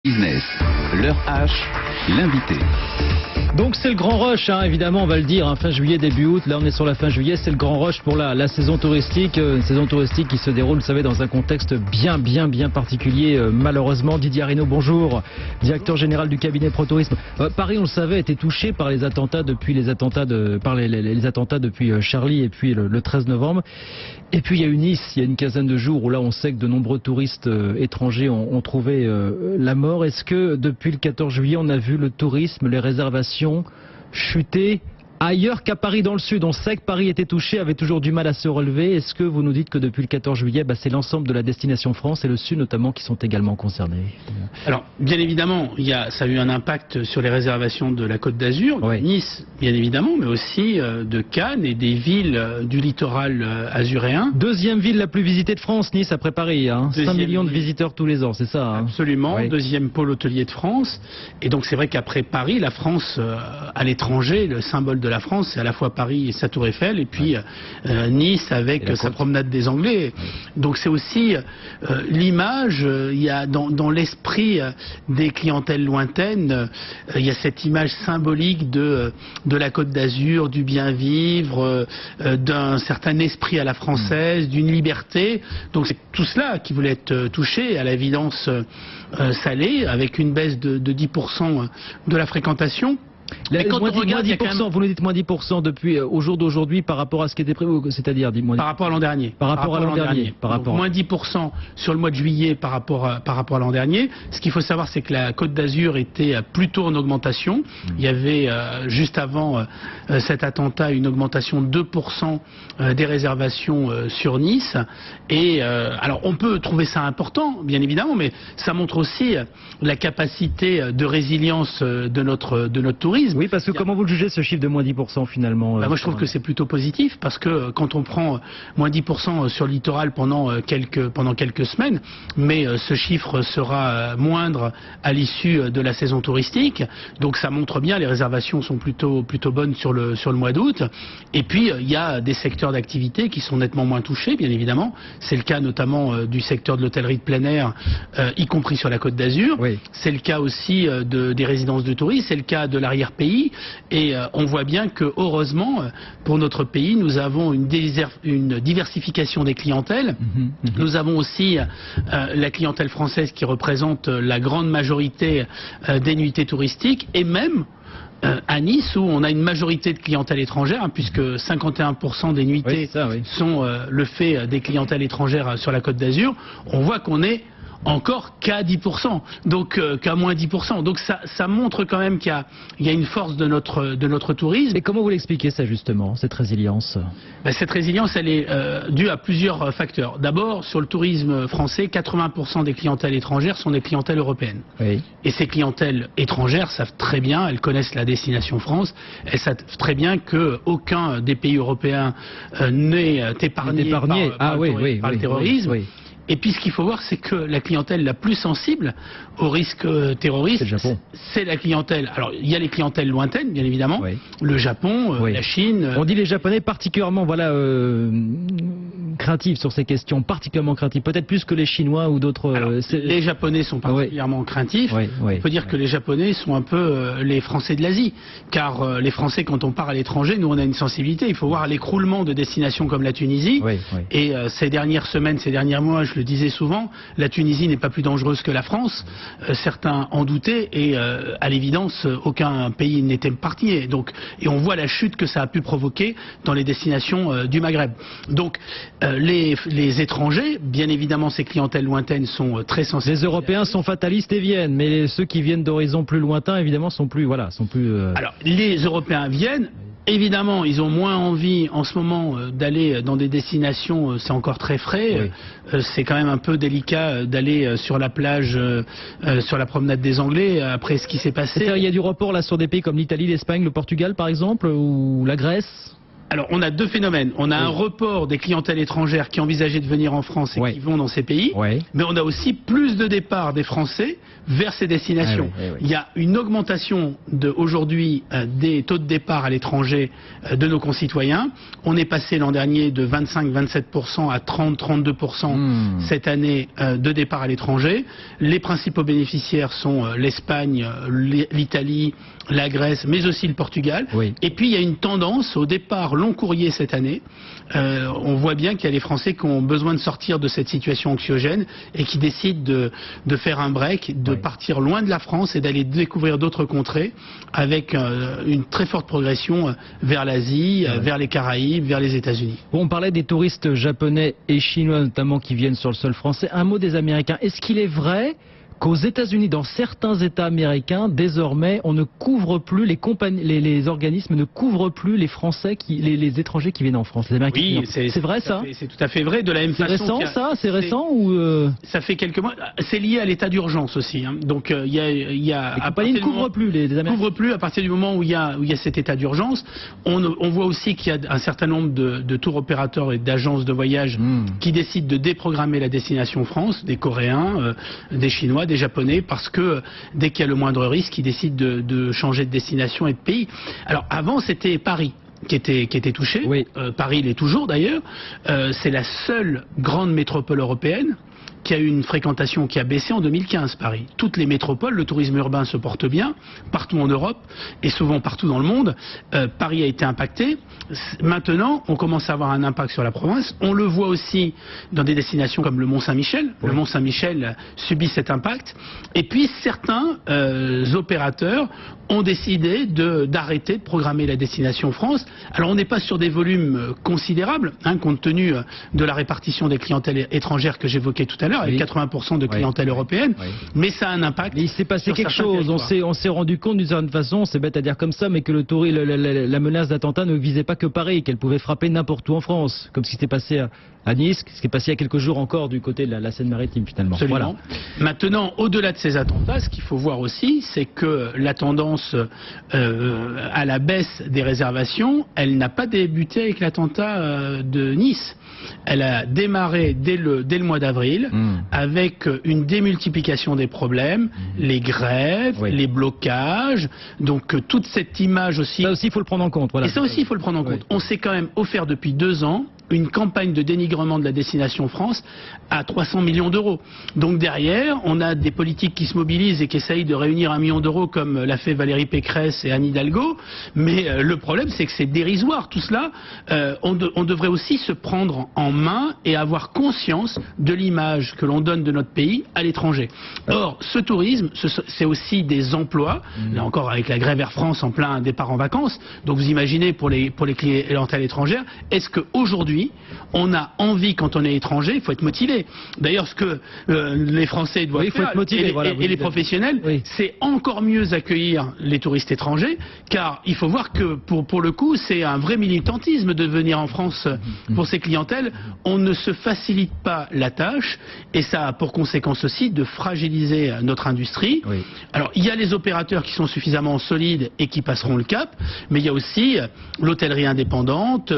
Business, l'heure H, l'invité. Donc c'est le grand rush, évidemment on va le dire, fin juillet, début août, là on est sur la fin juillet, c'est le grand rush pour la saison touristique, une saison touristique qui se déroule, vous savez, dans un contexte bien particulier, malheureusement. Didier Arinaud, bonjour, directeur général du cabinet ProTourisme. Paris, on le savait, était touché par les attentats depuis les attentats depuis Charlie et puis le 13 novembre. Et puis il y a eu Nice, il y a une quinzaine de jours où là on sait que de nombreux touristes étrangers ont trouvé la mort. Est-ce que depuis le 14 juillet on a vu le tourisme, les réservations chuter ailleurs qu'à Paris dans le sud? On sait que Paris était touché, avait toujours du mal à se relever. Est-ce que vous nous dites que depuis le 14 juillet, c'est l'ensemble de la destination France et le sud notamment qui sont également concernés? Alors, bien évidemment, ça a eu un impact sur les réservations de la Côte d'Azur, oui. Nice, bien évidemment, mais aussi de Cannes et des villes du littoral azuréen. Deuxième ville la plus visitée de France, Nice, après Paris. 5 millions de visiteurs tous les ans, c'est ça? Absolument, oui. Deuxième pôle hôtelier de France. Et donc c'est vrai qu'après Paris, la France, à l'étranger, le symbole de la France, c'est à la fois Paris et sa tour Eiffel, et puis Nice avec sa promenade des Anglais. Donc c'est aussi l'image, il y a dans l'esprit des clientèles lointaines, il y a cette image symbolique de la Côte d'Azur, du bien vivre, d'un certain esprit à la française, d'une liberté. Donc c'est tout cela qui voulait être touché. À l'évidence, ça l'est, avec une baisse de 10% de la fréquentation. Mais quand on regarde, vous nous dites moins 10% depuis au jour d'aujourd'hui par rapport à ce qui était prévu, c'est-à-dire par rapport à l'an dernier. Par rapport à l'an dernier. Moins 10% sur le mois de juillet par rapport à l'an dernier. Ce qu'il faut savoir, c'est que la Côte d'Azur était plutôt en augmentation. Il y avait juste avant cet attentat une augmentation de 2% des réservations sur Nice. Et alors on peut trouver ça important, bien évidemment, mais ça montre aussi la capacité de résilience de notre tourisme. Oui, parce que comment vous le jugez, ce chiffre de moins 10% finalement? Moi je trouve que c'est plutôt positif, parce que quand on prend moins 10% sur le littoral pendant quelques semaines, mais ce chiffre sera moindre à l'issue de la saison touristique, donc ça montre bien, les réservations sont plutôt bonnes sur le mois d'août. Et puis il y a des secteurs d'activité qui sont nettement moins touchés, bien évidemment. C'est le cas notamment du secteur de l'hôtellerie de plein air, y compris sur la Côte d'Azur. Oui. C'est le cas aussi des résidences de tourisme, c'est le cas de l'arrière-pays, et on voit bien que, heureusement, pour notre pays, nous avons une diversification des clientèles. Nous avons aussi la clientèle française qui représente la grande majorité des nuitées touristiques, et même à Nice, où on a une majorité de clientèle étrangère, puisque 51% des nuitées sont le fait des clientèles étrangères sur la Côte d'Azur. On voit qu'on est encore qu'à 10%, donc qu'à moins 10%. Donc ça montre quand même qu'il y a une force de notre tourisme. Et comment vous l'expliquez ça justement, cette résilience? Cette résilience, elle est due à plusieurs facteurs. D'abord, sur le tourisme français, 80% des clientèles étrangères sont des clientèles européennes. Oui. Et ces clientèles étrangères savent très bien, elles connaissent la destination France, elles savent très bien qu'aucun des pays européens n'est épargné par le terrorisme. Oui. Et puis ce qu'il faut voir, c'est que la clientèle la plus sensible au risque terroriste, c'est la clientèle. Alors il y a les clientèles lointaines, bien évidemment, le Japon, la Chine. On dit les Japonais particulièrement craintifs sur ces questions, particulièrement craintifs, peut-être plus que les Chinois ou d'autres. Les Japonais sont particulièrement craintifs. On peut dire que les Japonais sont un peu les Français de l'Asie, car les Français, quand on part à l'étranger, nous on a une sensibilité. Il faut voir l'écroulement de destinations comme la Tunisie. Et ces dernières semaines, ces derniers mois, je le disais souvent, la Tunisie n'est pas plus dangereuse que la France. Certains en doutaient, et à l'évidence, aucun pays n'est épargné. Et on voit la chute que ça a pu provoquer dans les destinations du Maghreb. Donc les étrangers, bien évidemment, ces clientèles lointaines sont très sensibles. Les Européens sont fatalistes et viennent, mais ceux qui viennent d'horizons plus lointains, évidemment, sont plus. Alors, les Européens viennent. Évidemment, ils ont moins envie en ce moment d'aller dans des destinations, c'est encore très frais, c'est quand même un peu délicat d'aller sur la plage, sur la promenade des Anglais, après ce qui s'est passé. Il y a du report là sur des pays comme l'Italie, l'Espagne, le Portugal par exemple, ou la Grèce? Alors, on a deux phénomènes. On a un report des clientèles étrangères qui envisageaient de venir en France et qui vont dans ces pays. Mais on a aussi plus de départs des Français vers ces destinations. Il y a une augmentation aujourd'hui des taux de départ à l'étranger de nos concitoyens. On est passé l'an dernier de 25-27% à 30-32% cette année de départ à l'étranger. Les principaux bénéficiaires sont l'Espagne, l'Italie, la Grèce, mais aussi le Portugal. Et puis il y a une tendance au départ long courrier cette année. On voit bien qu'il y a les Français qui ont besoin de sortir de cette situation anxiogène et qui décident de faire un break, de partir loin de la France et d'aller découvrir d'autres contrées avec une très forte progression vers l'Asie, vers les Caraïbes, vers les États-Unis. Bon, on parlait des touristes japonais et chinois notamment qui viennent sur le sol français. Un mot des Américains. Est-ce qu'il est vrai qu'aux États-Unis, dans certains États américains, désormais, on ne couvre plus les organismes ne couvrent plus les Français, les étrangers qui viennent en France, les Américains? Oui, c'est vrai ça. C'est tout à fait vrai. De la même façon. C'est récent ça? C'est récent ou Ça fait quelques mois. C'est lié à l'état d'urgence aussi. Hein. Donc il y a. Les compagnies ne couvrent plus les Américains. Couvrent plus à partir du moment où il y a cet état d'urgence. On voit aussi qu'il y a un certain nombre de tour opérateurs et d'agences de voyage qui décident de déprogrammer la destination France, des Coréens, des Chinois, des Japonais, parce que dès qu'il y a le moindre risque, ils décident de changer de destination et de pays. Alors avant, c'était Paris qui était touché. Paris l'est toujours d'ailleurs. C'est la seule grande métropole européenne qui a eu une fréquentation qui a baissé en 2015, Paris. Toutes les métropoles, le tourisme urbain se porte bien, partout en Europe et souvent partout dans le monde. Paris a été impacté. Maintenant, on commence à avoir un impact sur la province. On le voit aussi dans des destinations comme le Mont-Saint-Michel. Le Mont-Saint-Michel subit cet impact. Et puis, certains opérateurs ont décidé d'arrêter de programmer la destination France. Alors, on n'est pas sur des volumes considérables, hein, compte tenu de la répartition des clientèles étrangères que j'évoquais tout à l'heure, avec 80% de clientèle européenne, mais ça a un impact. Mais il s'est passé quelque chose, on s'est rendu compte d'une certaine façon, c'est bête à dire comme ça, mais que la menace d'attentat ne visait pas que Paris, qu'elle pouvait frapper n'importe où en France, comme ce qui s'est passé à Nice, ce qui est passé il y a quelques jours encore du côté de la Seine-Maritime finalement. Absolument. Maintenant, au-delà de ces attentats, ce qu'il faut voir aussi, c'est que la tendance à la baisse des réservations, elle n'a pas débuté avec l'attentat de Nice. Elle a démarré dès le mois d'avril avec une démultiplication des problèmes, les grèves, les blocages, donc toute cette image aussi. Ça aussi, il faut le prendre en compte. Voilà. Et ça aussi, il faut le prendre en compte. On s'est quand même offert depuis 2 ans une campagne de dénigrement de la destination France à 300 millions d'euros. Donc derrière, on a des politiques qui se mobilisent et qui essayent de réunir 1 million d'euros comme l'a fait Valérie Pécresse et Anne Hidalgo. Mais le problème, c'est que c'est dérisoire. Tout cela, on devrait aussi se prendre en main et avoir conscience de l'image que l'on donne de notre pays à l'étranger. Or, ce tourisme, c'est aussi des emplois. Là encore, avec la grève Air France en plein départ en vacances. Donc vous imaginez pour les clientèles étrangères, est-ce qu'aujourd'hui, on a envie, quand on est étranger, il faut être motivé. D'ailleurs, ce que les Français doivent faire, et les professionnels, c'est encore mieux accueillir les touristes étrangers, car il faut voir que, pour le coup, c'est un vrai militantisme de venir en France pour ces clientèles. On ne se facilite pas la tâche, et ça a pour conséquence aussi de fragiliser notre industrie. Alors, il y a les opérateurs qui sont suffisamment solides et qui passeront le cap, mais il y a aussi l'hôtellerie indépendante,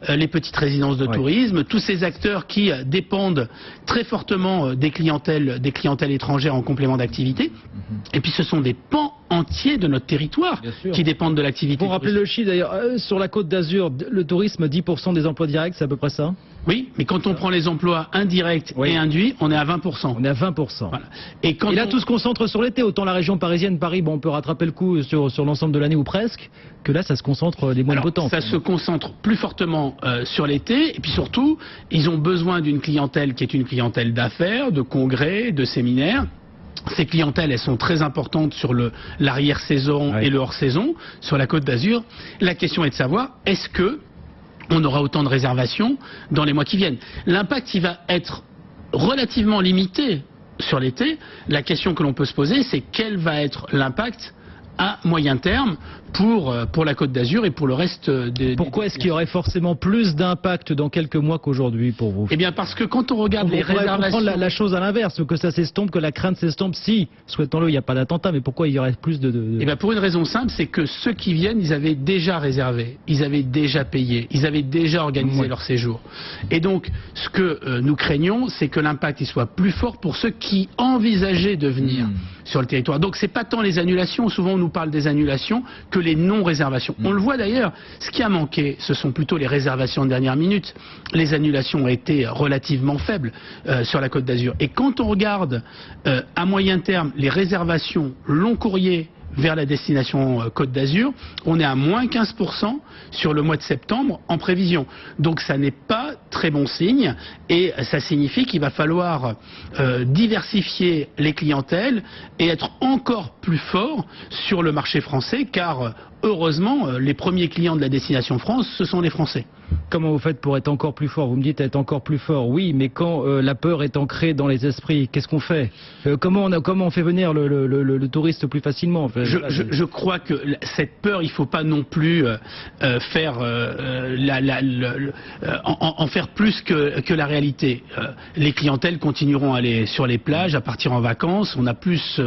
les petites résidences de tourisme, tous ces acteurs qui dépendent très fortement des clientèles étrangères en complément d'activité. Et puis ce sont des pans entiers de notre territoire qui dépendent de l'activité. Pour rappeler le chiffre d'ailleurs, sur la Côte d'Azur, le tourisme, 10% des emplois directs, c'est à peu près ça? Oui, mais quand on prend les emplois indirects et induits, on est à 20%. On est à 20%. Voilà. Et là, tout se concentre sur l'été. Autant la région parisienne, Paris, bon, on peut rattraper le coup sur l'ensemble de l'année ou presque, que là, ça se concentre des mois de beau temps. Ça se concentre plus fortement sur l'été. Et puis surtout, ils ont besoin d'une clientèle qui est une clientèle d'affaires, de congrès, de séminaires. Ces clientèles, elles sont très importantes sur l'arrière-saison et le hors-saison, sur la Côte d'Azur. La question est de savoir, est-ce que on aura autant de réservations dans les mois qui viennent? L'impact, il va être relativement limité sur l'été. La question que l'on peut se poser, c'est quel va être l'impact à moyen terme pour la Côte d'Azur et pour le reste des... Pourquoi est-ce qu'il y aurait forcément plus d'impact dans quelques mois qu'aujourd'hui pour vous? Eh bien parce que quand on regarde les réservations... On pourrait la chose à l'inverse, que ça s'estompe, que la crainte s'estompe. Si, souhaitons-le, il n'y a pas d'attentat, mais pourquoi il y aurait plus de... Eh bien pour une raison simple, c'est que ceux qui viennent, ils avaient déjà réservé, ils avaient déjà payé, ils avaient déjà organisé leur séjour. Et donc, ce que nous craignons, c'est que l'impact il soit plus fort pour ceux qui envisageaient de venir sur le territoire. Donc c'est pas tant les annulations, souvent on nous parle des annulations, que les non-réservations. On le voit d'ailleurs, ce qui a manqué, ce sont plutôt les réservations de dernière minute. Les annulations ont été relativement faibles sur la Côte d'Azur. Et quand on regarde à moyen terme les réservations long courrier vers la destination Côte d'Azur, on est à moins 15% sur le mois de septembre en prévision. Donc ça n'est pas très bon signe et ça signifie qu'il va falloir diversifier les clientèles et être encore plus fort sur le marché français car heureusement les premiers clients de la destination France ce sont les Français. Comment vous faites pour être encore plus fort? Vous me dites être encore plus fort, oui, mais quand la peur est ancrée dans les esprits, qu'est-ce qu'on fait? Comment on fait venir le touriste plus facilement? Je crois que cette peur, il ne faut pas non plus en faire plus que la réalité. Les clientèles continueront à aller sur les plages, à partir en vacances. On a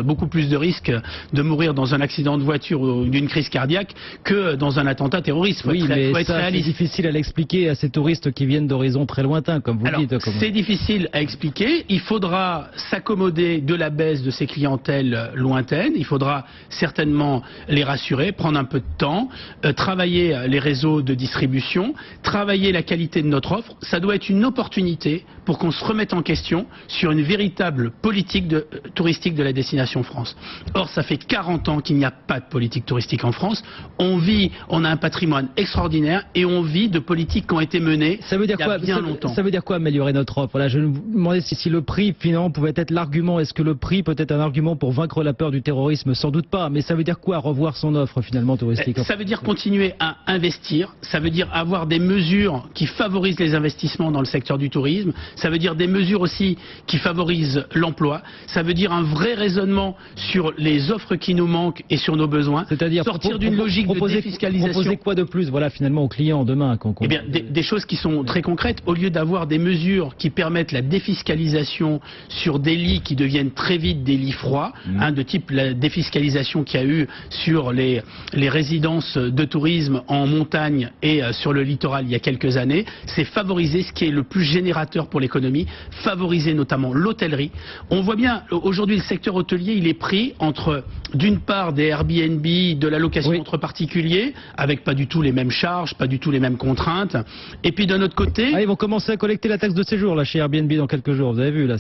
beaucoup plus de risques de mourir dans un accident de voiture ou d'une crise cardiaque que dans un attentat terroriste. Oui, mais c'est difficile à l'expliquer à ces touristes qui viennent d'horizons très lointains, comme vous le dites. C'est difficile à expliquer. Il faudra s'accommoder de la baisse de ces clientèles lointaines. Il faudra certainement les rassurer, prendre un peu de temps, travailler les réseaux de distribution, travailler la qualité de notre offre. Ça doit être une opportunité pour qu'on se remette en question sur une véritable politique touristique de la destination France. Or, ça fait 40 ans qu'il n'y a pas de politique touristique en France. On a un patrimoine extraordinaire et on vit de politiques qui ont été menées il y a bien longtemps. Ça veut dire quoi améliorer notre offre? Là, je me demandais si le prix finalement pouvait être l'argument. Est-ce que le prix peut être un argument pour vaincre la peur du terrorisme? Sans doute pas, mais ça veut dire quoi revoir son offre finalement touristique? Ça veut dire continuer à investir, ça veut dire avoir des mesures qui favorisent les investissements dans le secteur du tourisme, ça veut dire des mesures aussi qui favorisent l'emploi, ça veut dire un vrai raisonnement sur les offres qui nous manquent et sur nos besoins, c'est-à-dire sortir d'une logique de défiscalisation. Proposer quoi de plus, voilà, finalement aux clients demain? Eh bien, des choses qui sont très concrètes. Au lieu d'avoir des mesures qui permettent la défiscalisation sur des lits qui deviennent très vite des lits froids, de type la défiscalisation qu'il y a eu sur les résidences de tourisme en montagne et sur le littoral il y a quelques années, c'est favoriser ce qui est le plus générateur pour l'économie, favoriser notamment l'hôtellerie. On voit bien, aujourd'hui, le secteur hôtelier, il est pris entre, d'une part, des Airbnb, de la location entre particuliers, avec pas du tout les mêmes charges, pas du tout les mêmes contraintes. Et puis d'un autre côté... ils vont commencer à collecter la taxe de séjour là chez Airbnb dans quelques jours, vous avez vu là,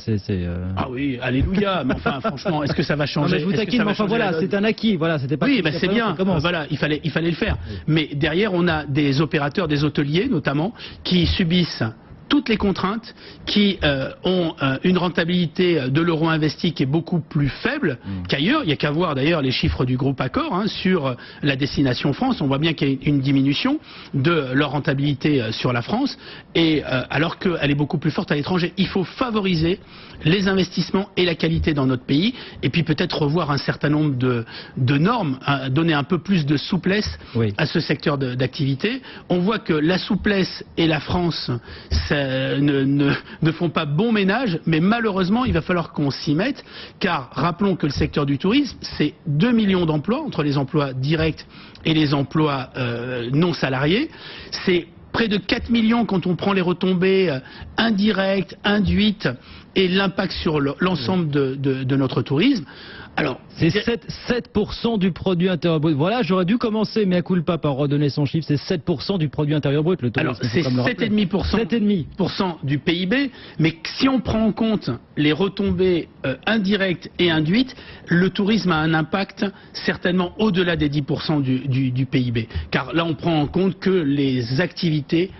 Ah oui, alléluia, mais enfin franchement, est-ce que ça va changer? Non, mais je vous taquine, mais enfin voilà, c'est un acquis, voilà, c'était pas... Oui, ben c'est bien, voilà, il fallait le faire. Mais derrière, on a des opérateurs, des hôteliers notamment, qui subissent toutes les contraintes, qui ont une rentabilité de l'euro investi qui est beaucoup plus faible qu'ailleurs. Il n'y a qu'à voir d'ailleurs les chiffres du groupe Accor sur la destination France. On voit bien qu'il y a une diminution de leur rentabilité sur la France, et alors qu'elle est beaucoup plus forte à l'étranger. Il faut favoriser les investissements et la qualité dans notre pays, et puis peut-être revoir un certain nombre de normes, donner un peu plus de souplesse à ce secteur d'activité. On voit que la souplesse et la France, ne font pas bon ménage, mais malheureusement il va falloir qu'on s'y mette, car rappelons que le secteur du tourisme, c'est 2 millions d'emplois, entre les emplois directs et les emplois non salariés. C'est près de 4 millions quand on prend les retombées indirectes, induites et l'impact sur l'ensemble de notre tourisme. Alors, c'est 7% du produit intérieur brut. Voilà, j'aurais dû commencer, mais à culpa, par redonner son chiffre. C'est 7% du produit intérieur brut, le tourisme. Alors, c'est 7,5% du PIB, mais si on prend en compte les retombées indirectes et induites, le tourisme a un impact certainement au-delà des 10% du PIB. Car là, on prend en compte que les activités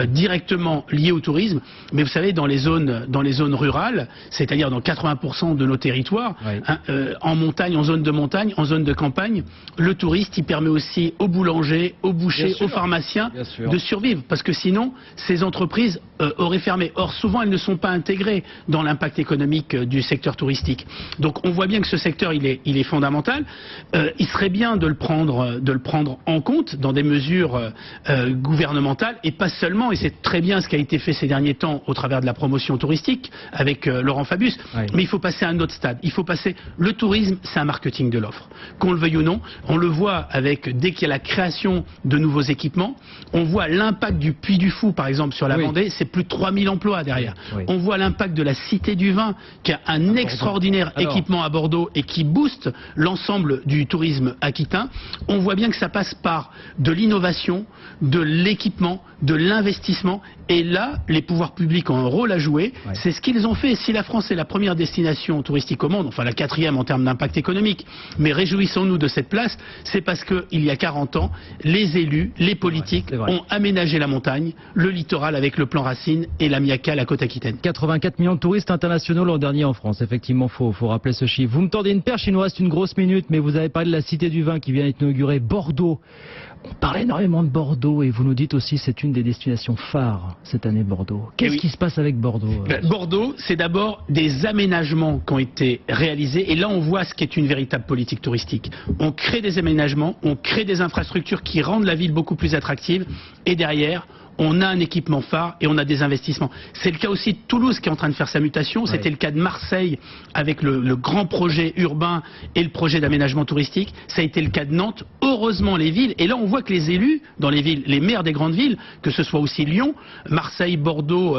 directement liés au tourisme. Mais vous savez, dans les zones rurales, c'est-à-dire dans 80% de nos territoires, en montagne, en zone de montagne, en zone de campagne, le touriste, il permet aussi aux boulangers, aux bouchers, aux pharmaciens de survivre. Parce que sinon, ces entreprises auraient fermé. Or, souvent, elles ne sont pas intégrées dans l'impact économique du secteur touristique. Donc, on voit bien que ce secteur, il est fondamental. Il serait bien de le prendre en compte dans des mesures gouvernementales et pas seulement, et c'est très bien ce qui a été fait ces derniers temps au travers de la promotion touristique avec Laurent Fabius, mais il faut passer à un autre stade. Il faut passer, le tourisme, c'est un marketing de l'offre. Qu'on le veuille ou non, on le voit avec, dès qu'il y a la création de nouveaux équipements, on voit l'impact du Puy du Fou, par exemple, sur la Vendée, c'est plus de 3000 emplois derrière. On voit l'impact de la Cité du Vin, qui a un extraordinaire équipement à Bordeaux et qui booste l'ensemble du tourisme aquitain. On voit bien que ça passe par de l'innovation, de l'équipement, de l'investissement. Et là, les pouvoirs publics ont un rôle à jouer. C'est ce qu'ils ont fait. Si la France est la première destination touristique au monde, enfin la 4e en termes d'impact économique, mais réjouissons-nous de cette place, c'est parce qu'il y a 40 ans, les élus, les politiques ont aménagé la montagne, le littoral avec le plan Racine et la Miaca, la côte aquitaine. 84 millions de touristes internationaux l'an dernier en France. Effectivement, faut rappeler ce chiffre. Vous me tendez une perche, il nous reste une grosse minute, mais vous avez parlé de la Cité du Vin qui vient d'être inaugurée, Bordeaux. On parle énormément de Bordeaux et vous nous dites aussi c'est une des destinations phares cette année, Bordeaux. Qu'est-ce qui se passe avec Bordeaux Bordeaux, c'est d'abord des aménagements qui ont été réalisés et là on voit ce qu'est une véritable politique touristique. On crée des aménagements, on crée des infrastructures qui rendent la ville beaucoup plus attractive et derrière on a un équipement phare et on a des investissements. C'est le cas aussi de Toulouse qui est en train de faire sa mutation. C'était le cas de Marseille avec le grand projet urbain et le projet d'aménagement touristique. Ça a été le cas de Nantes. Heureusement les villes, et là on voit que les élus dans les villes, les maires des grandes villes, que ce soit aussi Lyon, Marseille, Bordeaux,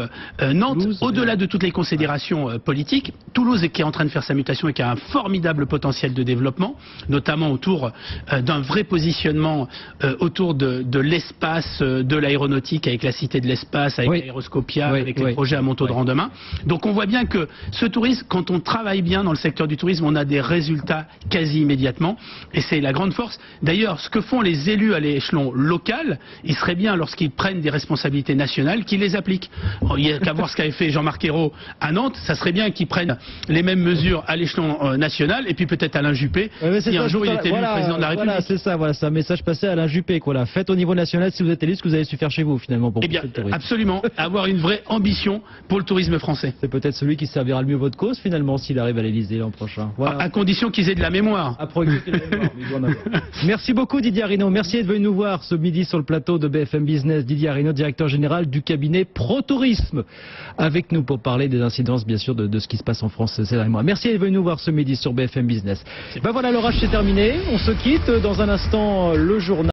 Nantes, au-delà de toutes les considérations politiques, Toulouse qui est en train de faire sa mutation et qui a un formidable potentiel de développement, notamment autour d'un vrai positionnement autour de l'espace, de l'aéronautique, avec la Cité de l'Espace, avec l'Aéroscopia, avec les projets à Montaudoin demain. Donc on voit bien que ce tourisme, quand on travaille bien dans le secteur du tourisme, on a des résultats quasi immédiatement. Et c'est la grande force. D'ailleurs, ce que font les élus à l'échelon local, il serait bien, lorsqu'ils prennent des responsabilités nationales, qu'ils les appliquent. Il n'y a qu'à voir ce qu'avait fait Jean-Marc Ayrault à Nantes. Ça serait bien qu'ils prennent les mêmes mesures à l'échelon national. Et puis peut-être Alain Juppé, si un jour il est élu président de la République. Voilà, c'est ça. Voilà, c'est un message passé à Alain Juppé. Voilà. Faites au niveau national si vous êtes élu ce que vous avez su faire chez vous, finalement. Pour absolument, avoir une vraie ambition pour le tourisme français. C'est peut-être celui qui servira le mieux votre cause finalement s'il arrive à l'Élysée l'an prochain. Voilà. À condition qu'ils aient de la mémoire. Merci beaucoup Didier Arrino. Merci d'être venu nous voir ce midi sur le plateau de BFM Business. Didier Arrino, directeur général du cabinet ProTourisme, avec nous pour parler des incidences bien sûr de ce qui se passe en France ces derniers mois. Merci d'être venu nous voir ce midi sur BFM Business. Ben voilà, l'orage c'est terminé. On se quitte dans un instant le journal.